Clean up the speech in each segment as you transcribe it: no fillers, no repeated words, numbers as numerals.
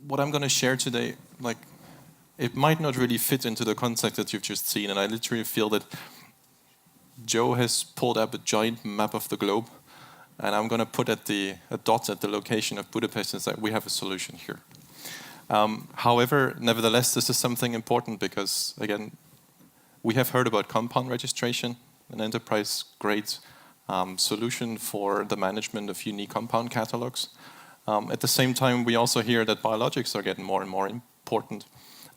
what I'm going to share today, it might not really fit into the concept that you've just seen, and I literally feel that Joe has pulled up a giant map of the globe, and I'm going to put a dot at the location of Budapest and say, we have a solution here. However, nevertheless, this is something important because, again, we have heard about compound registration, an enterprise-grade solution for the management of unique compound catalogs. At the same time, we also hear that biologics are getting more and more important.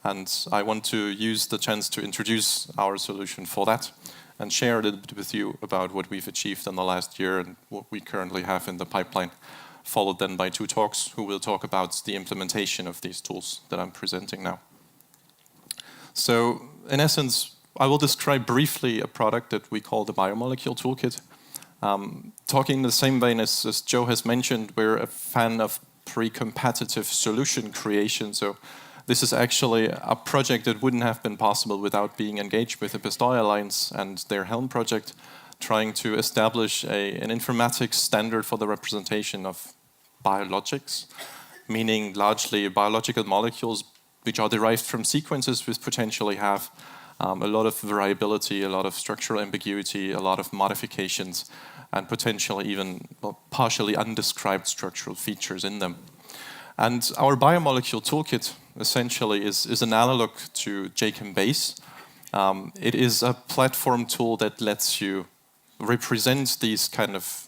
And I want to use the chance to introduce our solution for that and share a little bit with you about what we've achieved in the last year and what we currently have in the pipeline, followed then by 2 talks who will talk about the implementation of these tools that I'm presenting now. So, in essence, I will describe briefly a product that we call the Biomolecule Toolkit. Talking in the same vein as Joe has mentioned, we're a fan of pre-competitive solution creation. So this is actually a project that wouldn't have been possible without being engaged with the Pistoia Alliance and their HELM project, trying to establish an informatics standard for the representation of biologics, meaning largely biological molecules which are derived from sequences which potentially have a lot of variability, a lot of structural ambiguity, a lot of modifications, and potentially even partially undescribed structural features in them. And our Biomolecule Toolkit essentially is an analog to JChem-Base. It is a platform tool that lets you represent these kind of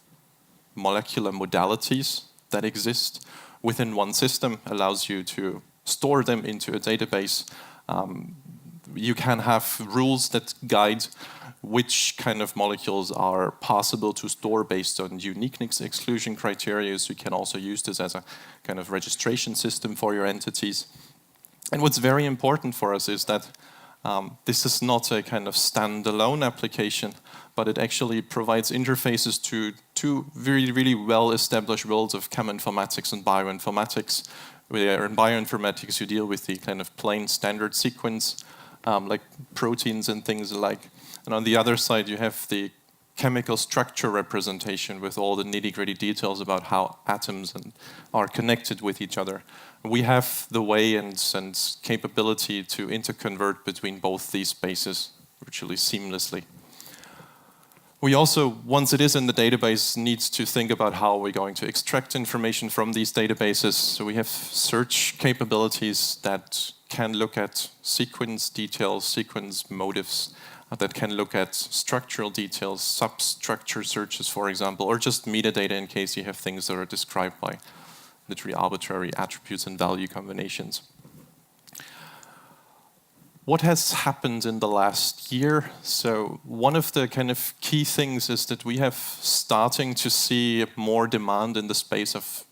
molecular modalities that exist within one system, allows you to store them into a database. You can have rules that guide which kind of molecules are possible to store based on uniqueness exclusion criteria. So you can also use this as a kind of registration system for your entities. And what's very important for us is that this is not a kind of standalone application, but it actually provides interfaces to 2 really, really well-established worlds of cheminformatics and bioinformatics. Where in bioinformatics you deal with the kind of plain standard sequence, like proteins and things alike. And on the other side, you have the chemical structure representation with all the nitty-gritty details about how atoms are connected with each other. We have the way and capability to interconvert between both these spaces virtually seamlessly. We also, once it is in the database, need to think about how we're going to extract information from these databases. So we have search capabilities that can look at sequence details, sequence motifs, that can look at structural details, substructure searches, for example, or just metadata in case you have things that are described by literally arbitrary attributes and value combinations. What has happened in the last year? So one of the kind of key things is that we have starting to see more demand in the space of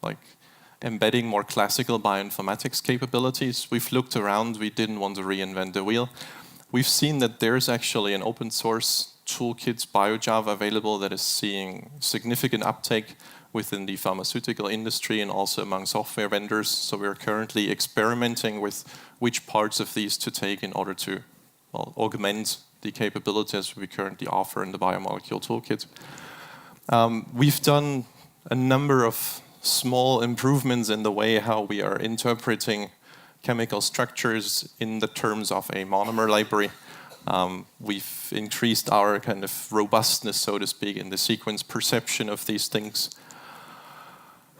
embedding more classical bioinformatics capabilities. We've looked around, we didn't want to reinvent the wheel. We've seen that there's actually an open source toolkit, BioJava, available that is seeing significant uptake within the pharmaceutical industry and also among software vendors. So we're currently experimenting with which parts of these to take in order to augment the capabilities we currently offer in the Biomolecule Toolkit. We've done a number of small improvements in the way how we are interpreting chemical structures in the terms of a monomer library. We've increased our kind of robustness, so to speak, in the sequence perception of these things.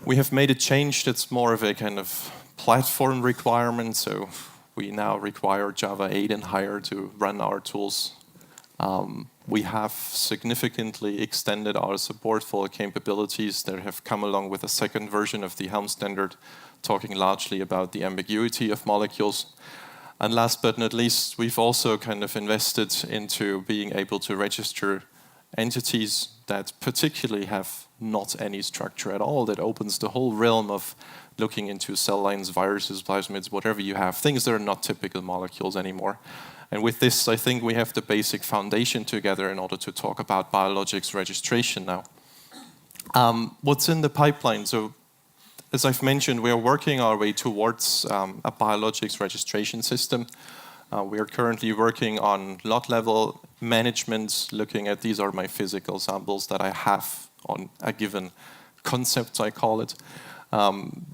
We have made a change that's more of a kind of platform requirement, so we now require Java 8 and higher to run our tools. We have significantly extended our support for capabilities that have come along with a second version of the HELM standard, talking largely about the ambiguity of molecules. And last but not least, we've also kind of invested into being able to register entities that particularly have not any structure at all. That opens the whole realm of looking into cell lines, viruses, plasmids, whatever you have, things that are not typical molecules anymore. And with this, I think we have the basic foundation together in order to talk about biologics registration now. What's in the pipeline? So, as I've mentioned, we are working our way towards a biologics registration system. We are currently working on lot level management, looking at these are my physical samples that I have on a given concept, I call it.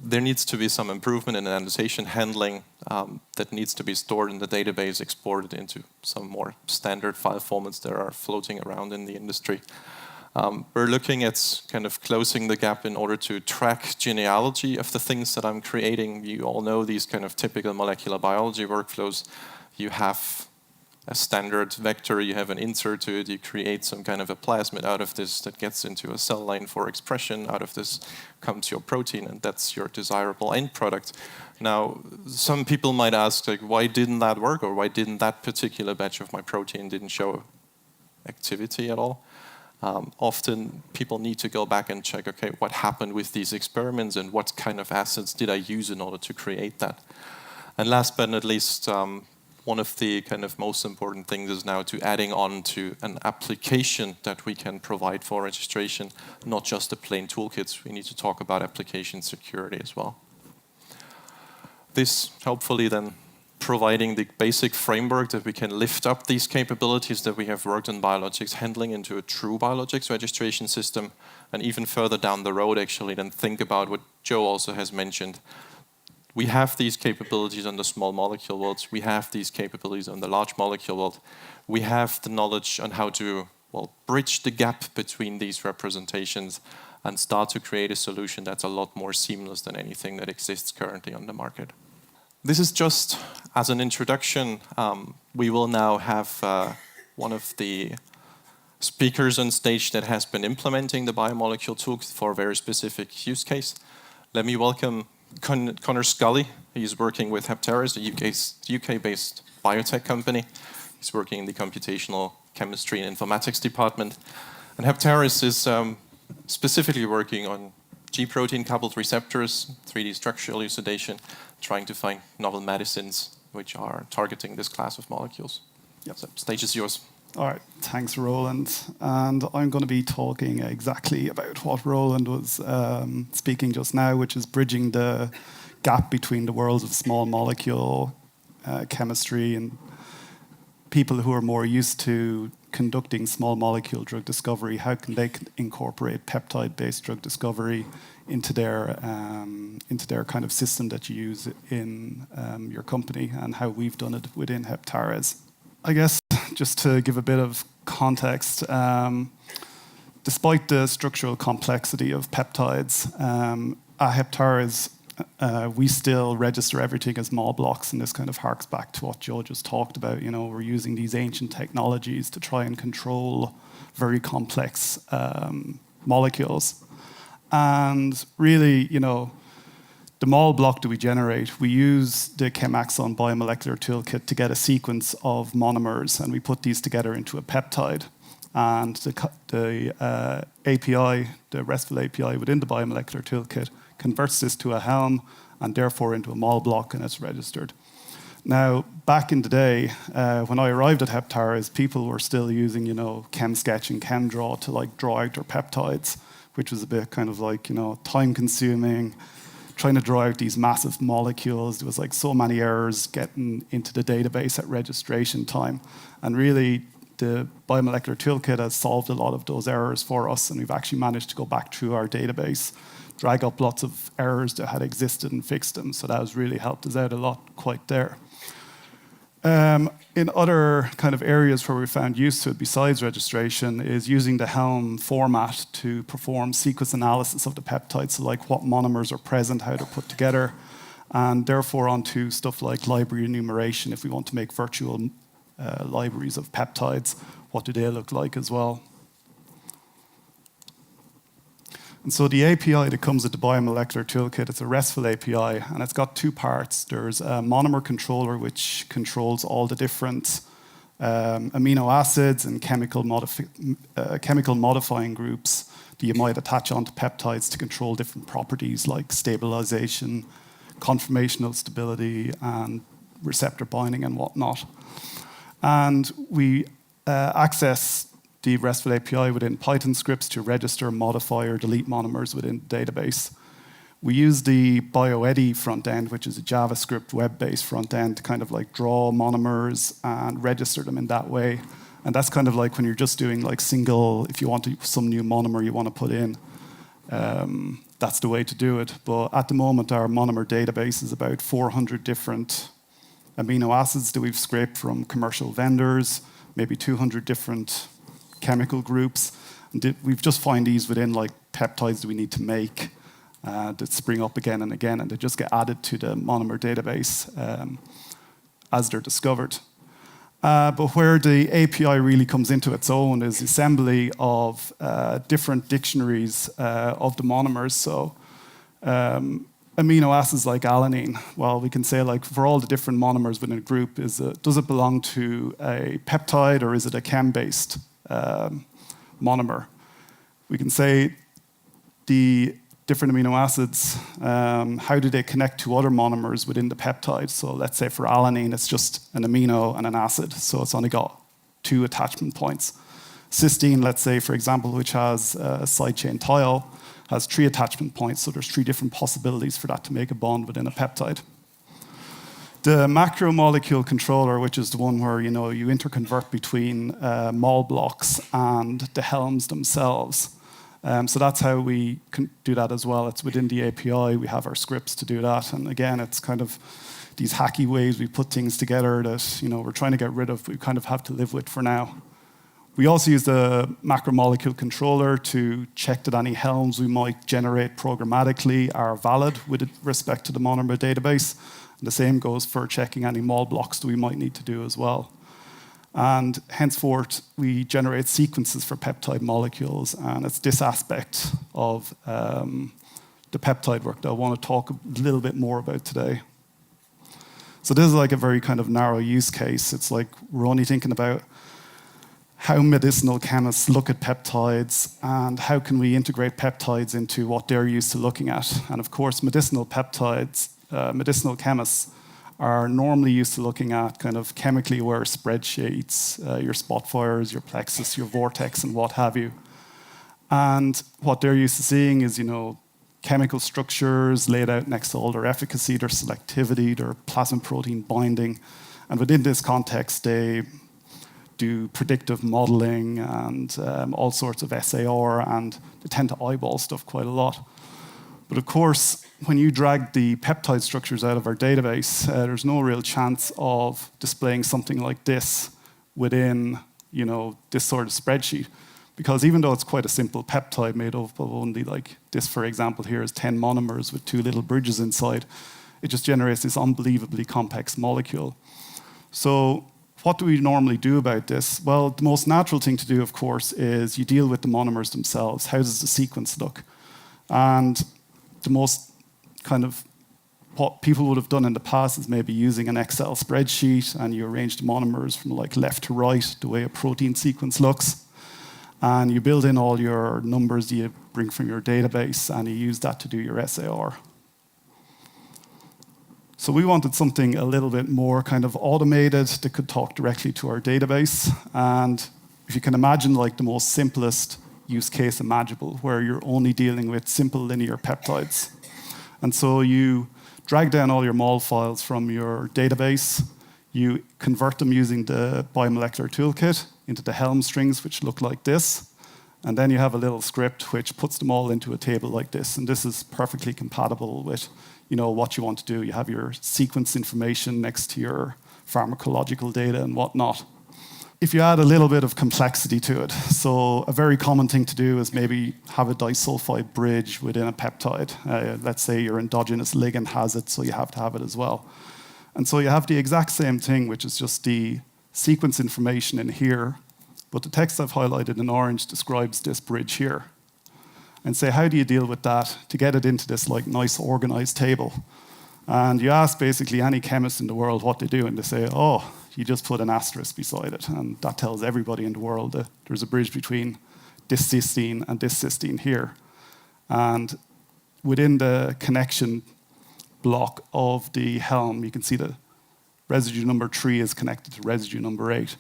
There needs to be some improvement in annotation handling that needs to be stored in the database, exported into some more standard file formats that are floating around in the industry. We're looking at kind of closing the gap in order to track genealogy of the things that I'm creating. You all know these kind of typical molecular biology workflows. You have a standard vector, you have an insert to it, you create some kind of a plasmid out of this that gets into a cell line for expression. Out of this comes your protein, and that's your desirable end product. Now, some people might ask, like, why didn't that work, or why didn't that particular batch of my protein didn't show activity at all? Often people need to go back and check, okay, what happened with these experiments and what kind of assets did I use in order to create that? And last but not least, one of the kind of most important things is now to adding on to an application that we can provide for registration, not just a plain toolkit. We need to talk about application security as well. This hopefully then providing the basic framework that we can lift up these capabilities that we have worked on biologics handling into a true biologics registration system, and even further down the road actually then think about what Joe also has mentioned. We have these capabilities on the small molecule world. We have these capabilities on the large molecule world. We have the knowledge on how to, well, bridge the gap between these representations and start to create a solution that's a lot more seamless than anything that exists currently on the market. This is just as an introduction. We will now have one of the speakers on stage that has been implementing the Biomolecule Toolkit for a very specific use case. Let me welcome Conor Scully. He's working with Heptares, a UK-based biotech company. He's working in the computational chemistry and informatics department. And Heptares is specifically working on G-protein coupled receptors, 3D structure elucidation, trying to find novel medicines which are targeting this class of molecules. Yep. So, stage is yours. All right, thanks, Roland. And I'm going to be talking exactly about what Roland was speaking just now, which is bridging the gap between the worlds of small molecule chemistry and people who are more used to conducting small molecule drug discovery. How can they incorporate peptide-based drug discovery into their kind of system that you use in your company, and how we've done it within Heptares. I guess just to give a bit of context, despite the structural complexity of peptides, at Heptares, we still register everything as small blocks, and this kind of harks back to what Joe just talked about. You know, we're using these ancient technologies to try and control very complex molecules. And really, you know, the mol block that we generate, we use the ChemAxon Biomolecule Toolkit to get a sequence of monomers, and we put these together into a peptide. And the API, the RESTful API within the Biomolecular Toolkit, converts this to a HELM and therefore into a mol block, and it's registered. Now, back in the day, when I arrived at Heptares, people were still using, you know, ChemSketch and ChemDraw to like draw out their peptides, which was a bit kind of like, you know, time-consuming, trying to draw out these massive molecules. There was like so many errors getting into the database at registration time. And really, the Biomolecular Toolkit has solved a lot of those errors for us, and we've actually managed to go back through our database, drag up lots of errors that had existed and fix them. So that has really helped us out a lot quite there. In other kind of areas where we found use to it besides registration is using the HELM format to perform sequence analysis of the peptides, so like what monomers are present, how they're put together, and therefore onto stuff like library enumeration. If we want to make virtual libraries of peptides, what do they look like as well? And so the API that comes with the Biomolecular Toolkit, it's a RESTful API, and it's got two parts. There's a monomer controller, which controls all the different amino acids and chemical modifying groups that you might attach onto peptides to control different properties like stabilization, conformational stability, and receptor binding and whatnot. And we access the RESTful API within Python scripts to register, modify, or delete monomers within the database. We use the BioEdi front end, which is a JavaScript web-based front end, to kind of like draw monomers and register them in that way. And that's kind of like when you're just doing like single, if you want some new monomer you want to put in, that's the way to do it. But at the moment, our monomer database is about 400 different amino acids that we've scraped from commercial vendors, maybe 200 different chemical groups. And we've just found these within like peptides that we need to make that spring up again and again, and they just get added to the monomer database as they're discovered. But where the API really comes into its own is assembly of different dictionaries of the monomers. So amino acids like alanine, well, we can say like for all the different monomers within a group, does it belong to a peptide or is it a chem-based monomer? We can say the different amino acids, how do they connect to other monomers within the peptide? So let's say for alanine, it's just an amino and an acid, so it's only got 2 attachment points. Cysteine, let's say, for example, which has a side chain thiol, has 3 attachment points, so there's 3 different possibilities for that to make a bond within a peptide. The macromolecule controller, which is the one where you interconvert between mol blocks and the HELMs themselves. So that's how we can do that as well. It's within the API. We have our scripts to do that. And again, it's kind of these hacky ways we put things together that we're trying to get rid of, we kind of have to live with for now. We also use the macromolecule controller to check that any HELMs we might generate programmatically are valid with respect to the monomer database. And the same goes for checking any mol blocks that we might need to do as well. And henceforth, we generate sequences for peptide molecules, and it's this aspect of the peptide work that I want to talk a little bit more about today. So this is like a very kind of narrow use case. It's like we're only thinking about how medicinal chemists look at peptides and how can we integrate peptides into what they're used to looking at. And of course, medicinal peptides, medicinal chemists are normally used to looking at kind of chemically aware spreadsheets, your Spotfires, your Plexus, your Vortex, and what have you. And what they're used to seeing is, chemical structures laid out next to all their efficacy, their selectivity, their plasma protein binding. And within this context, they do predictive modeling and all sorts of SAR, and they tend to eyeball stuff quite a lot. But of course, when you drag the peptide structures out of our database, there's no real chance of displaying something like this within, this sort of spreadsheet. Because even though it's quite a simple peptide made up of only like this, for example, here is 10 monomers with 2 little bridges inside, it just generates this unbelievably complex molecule. So what do we normally do about this? Well, the most natural thing to do, of course, is you deal with the monomers themselves. How does the sequence look? And the most kind of what people would have done in the past is maybe using an Excel spreadsheet, and you arrange the monomers from like left to right, the way a protein sequence looks. And you build in all your numbers that you bring from your database, and you use that to do your SAR. So we wanted something a little bit more kind of automated that could talk directly to our database. And if you can imagine like the most simplest use case imaginable, where you're only dealing with simple linear peptides. And so you drag down all your mol files from your database, you convert them using the Biomolecular Toolkit into the HELM strings, which look like this. And then you have a little script which puts them all into a table like this. And this is perfectly compatible with what you want to do. You have your sequence information next to your pharmacological data and whatnot. If you add a little bit of complexity to it, so a very common thing to do is maybe have a disulfide bridge within a peptide. Let's say your endogenous ligand has it, so you have to have it as well. And so you have the exact same thing, which is just the sequence information in here, but the text I've highlighted in orange describes this bridge here. And say, how do you deal with that to get it into this like nice organized table? And you ask basically any chemist in the world what they do, and they say, oh, you just put an asterisk beside it, and that tells everybody in the world that there's a bridge between this cysteine and this cysteine here. And within the connection block of the HELM, you can see that residue number 3 is connected to residue number 8.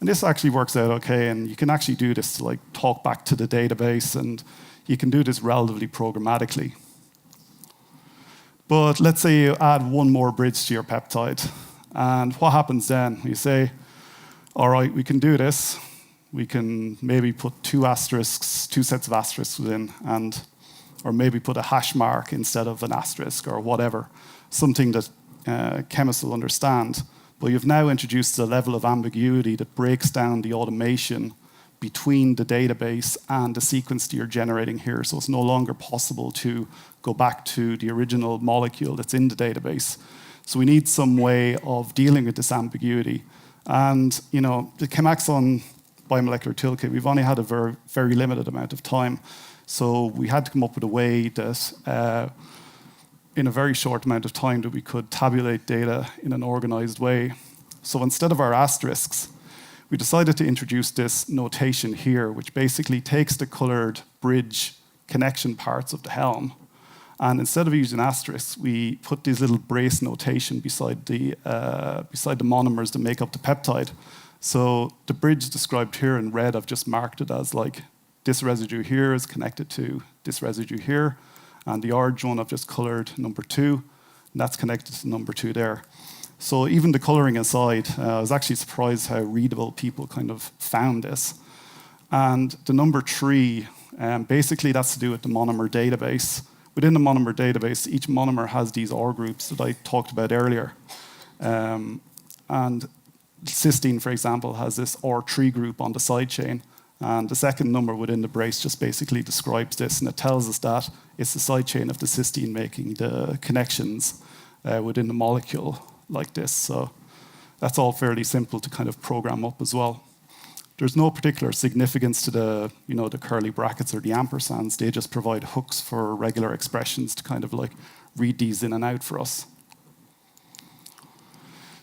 And this actually works out okay, and you can actually do this to like talk back to the database, and you can do this relatively programmatically. But let's say you add one more bridge to your peptide. And what happens then? You say, all right, we can do this. We can maybe put 2 sets of asterisks within. And or maybe put a hash mark instead of an asterisk or whatever, something that chemists will understand. But you've now introduced a level of ambiguity that breaks down the automation between the database and the sequence that you're generating here. So it's no longer possible to go back to the original molecule that's in the database. So we need some way of dealing with this ambiguity. And the ChemAxon Biomolecule Toolkit, we've only had a very, very limited amount of time. So we had to come up with a way that in a very short amount of time that we could tabulate data in an organized way. So instead of our asterisks, we decided to introduce this notation here, which basically takes the colored bridge connection parts of the HELM. And instead of using asterisks, we put these little brace notation beside the monomers that make up the peptide. So the bridge described here in red, I've just marked it as like this residue here is connected to this residue here. And the orange one I've just colored number 2, and that's connected to number 2 there. So even the coloring aside, I was actually surprised how readable people kind of found this. And the number 3, basically that's to do with the monomer database. Within the monomer database, each monomer has these R groups that I talked about earlier. And cysteine, for example, has this R3 group on the side chain. And the second number within the brace just basically describes this, and it tells us that it's the side chain of the cysteine making the connections within the molecule like this. So that's all fairly simple to kind of program up as well. There's no particular significance to the curly brackets or the ampersands. They just provide hooks for regular expressions to kind of like read these in and out for us.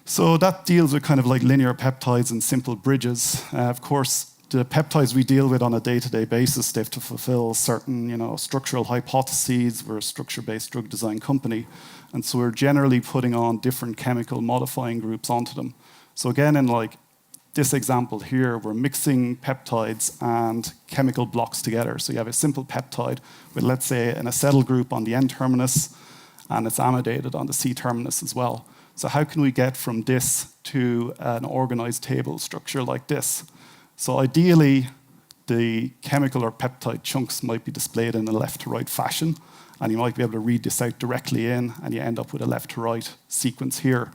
So that deals with kind of like linear peptides and simple bridges. Of course, the peptides we deal with on a day-to-day basis, they have to fulfill certain, structural hypotheses. We're a structure-based drug design company, and so we're generally putting on different chemical modifying groups onto them. So again, in like this example here, we're mixing peptides and chemical blocks together. So you have a simple peptide with, let's say, an acetyl group on the N-terminus, and it's amidated on the C-terminus as well. So how can we get from this to an organized table structure like this? So ideally, the chemical or peptide chunks might be displayed in a left to right fashion, and you might be able to read this out directly in, and you end up with a left to right sequence here.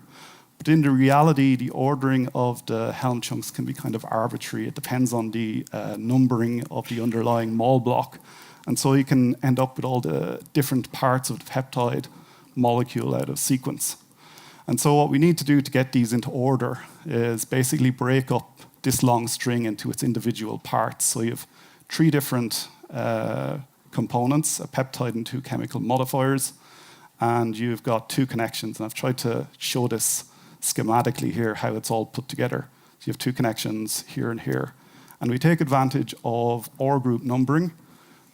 But in the reality, the ordering of the HELM chunks can be kind of arbitrary. It depends on the numbering of the underlying mol block. And so you can end up with all the different parts of the peptide molecule out of sequence. And so what we need to do to get these into order is basically break up this long string into its individual parts. So you have 3 different components, a peptide and 2 chemical modifiers, and you've got 2 connections. And I've tried to show this schematically here, how it's all put together. So you have 2 connections here and here. And we take advantage of R group numbering,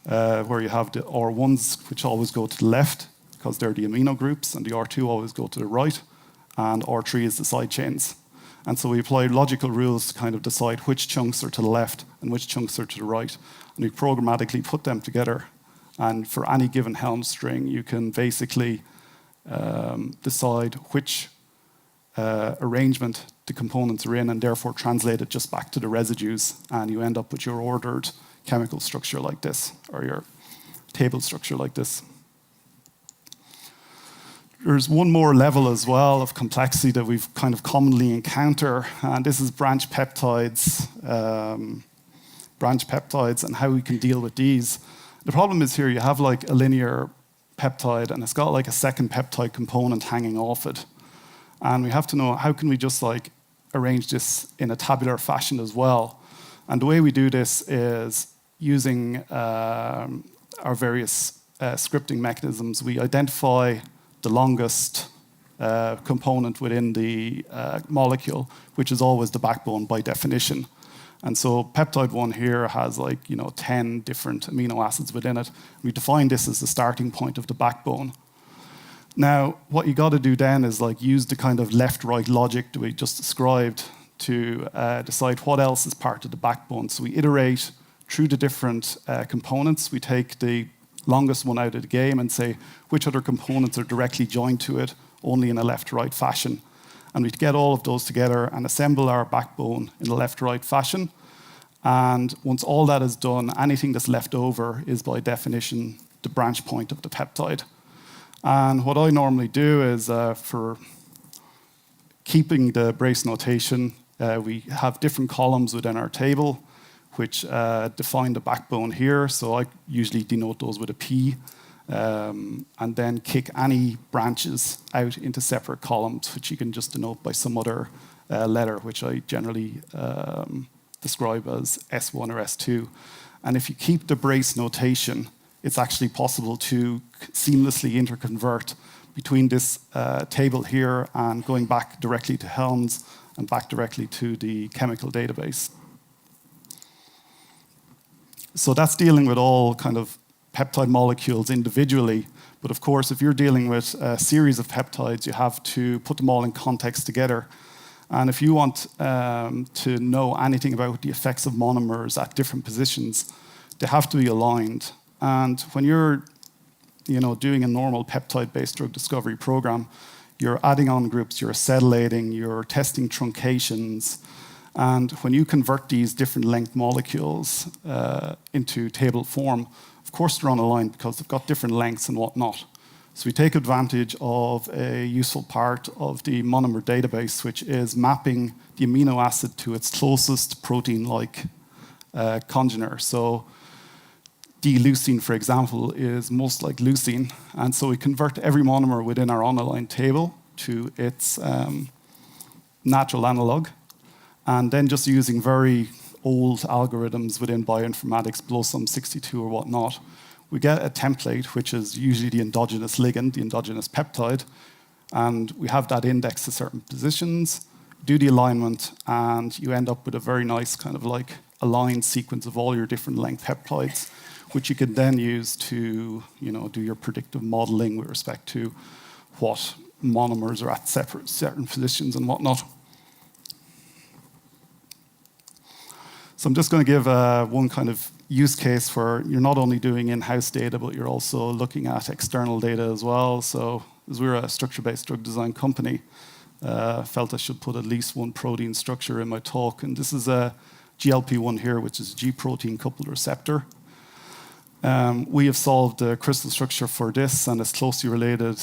where you have the R1s, which always go to the left, because they're the amino groups, and the R2 always go to the right, and R3 is the side chains. And so we apply logical rules to kind of decide which chunks are to the left and which chunks are to the right. And we programmatically put them together. And for any given HELM string, you can basically decide which arrangement the components are in, and therefore translate it just back to the residues. And you end up with your ordered chemical structure like this, or your table structure like this. There's one more level as well of complexity that we've kind of commonly encounter, and this is branch peptides and how we can deal with these. The problem is here you have like a linear peptide, and it's got like a second peptide component hanging off it. And we have to know how can we just like arrange this in a tabular fashion as well. And the way we do this is using our various scripting mechanisms. We identify the longest component within the molecule, which is always the backbone by definition. And so peptide 1 here has 10 different amino acids within it. We define this as the starting point of the backbone. Now, what you got to do then is use the kind of left-right logic that we just described to decide what else is part of the backbone. So we iterate through the different components. We take the longest one out of the game and say which other components are directly joined to it only in a left-right fashion. And we get all of those together and assemble our backbone in a left-right fashion. And once all that is done, anything that's left over is by definition the branch point of the peptide. And what I normally do is for keeping the brace notation, we have different columns within our table, which define the backbone here. So I usually denote those with a P, and then kick any branches out into separate columns, which you can just denote by some other letter, which I generally describe as S1 or S2. And if you keep the brace notation, it's actually possible to seamlessly interconvert between this table here and going back directly to HELMS and back directly to the chemical database. So that's dealing with all kind of peptide molecules individually. But of course, if you're dealing with a series of peptides, you have to put them all in context together. And if you want to know anything about the effects of monomers at different positions, they have to be aligned. And when you're doing a normal peptide-based drug discovery program, you're adding on groups, you're acetylating, you're testing truncations. And when you convert these different length molecules into table form, of course they're unaligned because they've got different lengths and whatnot. So we take advantage of a useful part of the monomer database, which is mapping the amino acid to its closest protein-like congener. So D-leucine, for example, is most like leucine. And so we convert every monomer within our unaligned table to its natural analog. And then just using very old algorithms within bioinformatics, blowsum 62 or whatnot, we get a template, which is usually the endogenous ligand, the endogenous peptide, and we have that indexed to certain positions, do the alignment, and you end up with a very nice kind of like aligned sequence of all your different length peptides, which you can then use to do your predictive modeling with respect to what monomers are at certain positions and whatnot. So I'm just going to give one kind of use case where you're not only doing in-house data, but you're also looking at external data as well. So as we're a structure-based drug design company, felt I should put at least one protein structure in my talk. And this is a GLP-1 here, which is a G-protein coupled receptor. We have solved the crystal structure for this and its closely related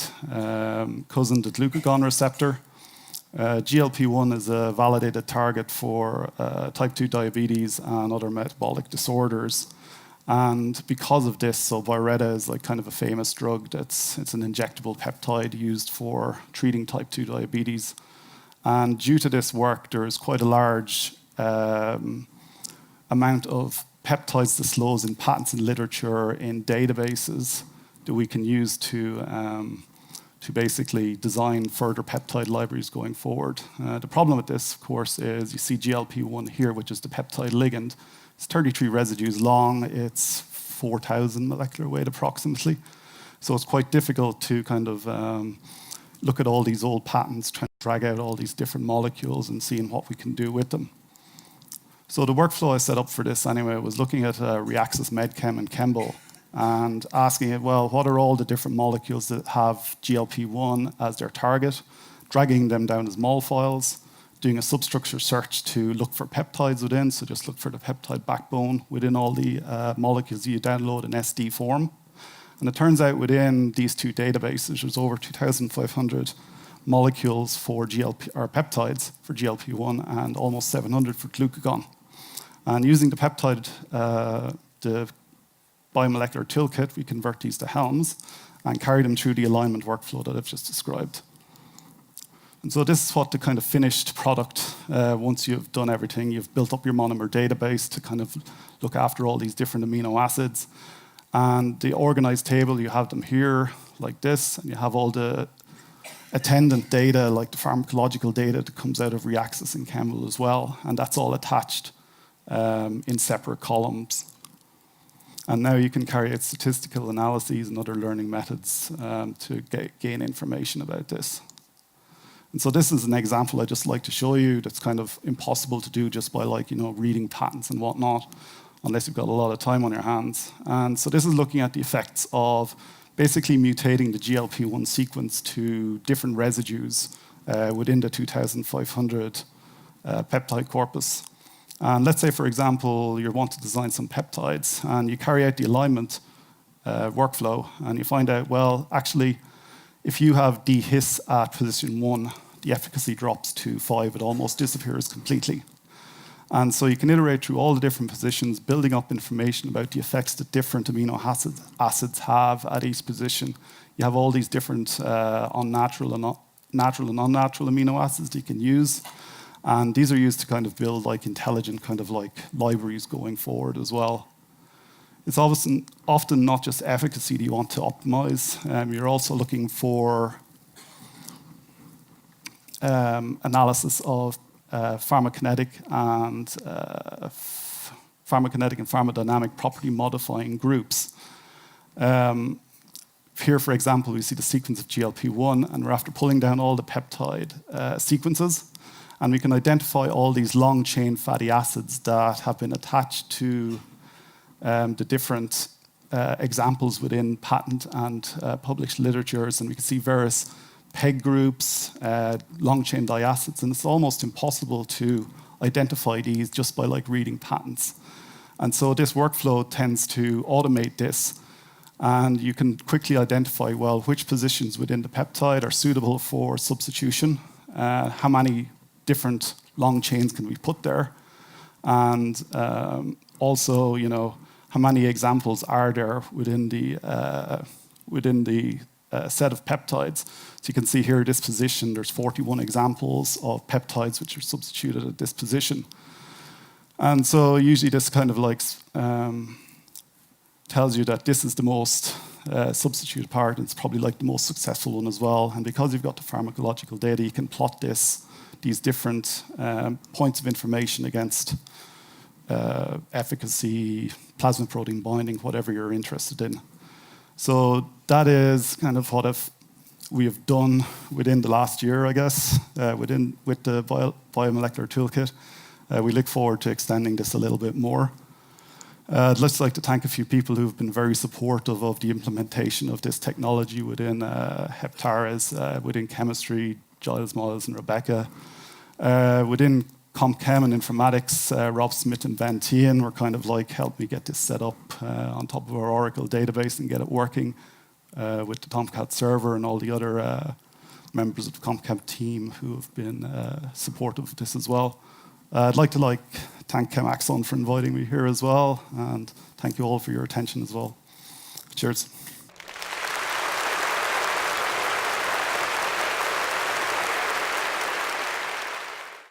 cousin, the glucagon receptor. GLP-1 is a validated target for type 2 diabetes and other metabolic disorders. And because of this, so Vireta is like kind of a famous drug. It's an injectable peptide used for treating type 2 diabetes. And due to this work, there is quite a large amount of peptides disclosed in patents and literature in databases that we can use to basically design further peptide libraries going forward. The problem with this, of course, is you see GLP-1 here, which is the peptide ligand. It's 33 residues long. It's 4,000 molecular weight approximately. So it's quite difficult to kind of look at all these old patents, trying to drag out all these different molecules and seeing what we can do with them. So the workflow I set up for this anyway was looking at Reaxys Medchem and Chembol and asking it, well, what are all the different molecules that have GLP-1 as their target, dragging them down as mol files, doing a substructure search to look for peptides within, so just look for the peptide backbone within all the molecules you download in SD form. And it turns out within these two databases, there's over 2,500 molecules for peptides for GLP-1 and almost 700 for glucagon. And using the peptide, the biomolecular toolkit, we convert these to HELMs and carry them through the alignment workflow that I've just described. And so this is what the kind of finished product, once you've done everything, you've built up your monomer database to kind of look after all these different amino acids. And the organized table, you have them here like this, and you have all the attendant data, like the pharmacological data that comes out of Reaxys and Chembol as well, and that's all attached in separate columns. And now you can carry out statistical analyses and other learning methods to gain information about this. And so this is an example I just like to show you that's kind of impossible to do just by reading patents and whatnot, unless you've got a lot of time on your hands. And so this is looking at the effects of basically mutating the GLP-1 sequence to different residues within the 2,500 peptide corpus. And let's say, for example, you want to design some peptides, and you carry out the alignment workflow, and you find out, well, actually, if you have DHIS at position 1, the efficacy drops to 5. It almost disappears completely. And so you can iterate through all the different positions, building up information about the effects that different amino acids have at each position. You have all these different unnatural and natural and unnatural amino acids that you can use. And these are used to kind of build like intelligent kind of like libraries going forward as well. It's often not just efficacy that you want to optimize. You're also looking for analysis of pharmacokinetic and pharmacodynamic property modifying groups. Here, for example, we see the sequence of GLP-1, and we're after pulling down all the peptide sequences, and we can identify all these long-chain fatty acids that have been attached to the different examples within patent and published literatures, and we can see various PEG groups, long-chain diacids, and it's almost impossible to identify these just by like reading patents. And so this workflow tends to automate this, and you can quickly identify, well, which positions within the peptide are suitable for substitution, how many different long chains can we put there, and also, you know, how many examples are there within the set of peptides. So you can see here, this position, there's 41 examples of peptides which are substituted at this position. And so usually this kind of like tells you that this is the most substituted part, and it's probably like the most successful one as well. And because you've got the pharmacological data, you can plot these different points of information against efficacy, plasma protein binding, whatever you're interested in. So that is kind of what we have done within the last year, I guess, with the Biomolecular Toolkit. We look forward to extending this a little bit more. I'd just like to thank a few people who've been very supportive of the implementation of this technology within Heptares, within chemistry, Giles, Miles, and Rebecca. Within CompChem and informatics, Rob Smith and Ben Tian were kind of like, helped me get this set up on top of our Oracle database and get it working with the Tomcat server and all the other members of the CompChem team who have been supportive of this as well. I'd like to thank ChemAxon for inviting me here as well, and thank you all for your attention as well. Cheers.